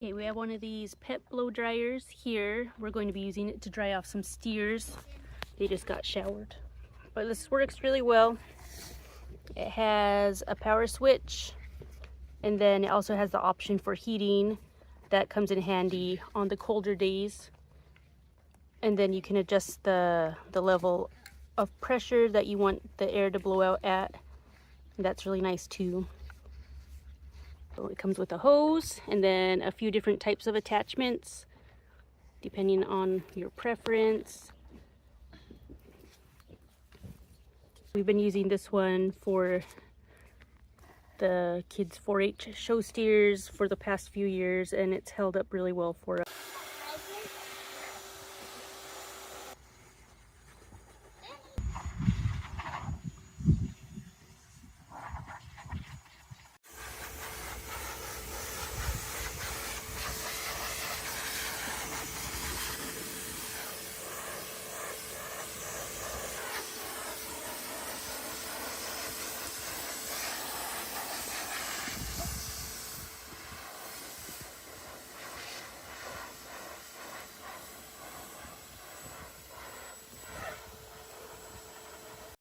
Okay, we have one of these pet blow dryers here. We're going to be using it to dry off some steers. They just got showered. But this works really well. It has a power switch, and then it also has the option for heating that comes in handy on the colder days. And then you can adjust the level of pressure that you want the air to blow out at. And that's really nice too. So it comes with a hose and then a few different types of attachments depending on your preference. We've been using this one for the kids' 4-H show steers for the past few years, and it's held up really well for us.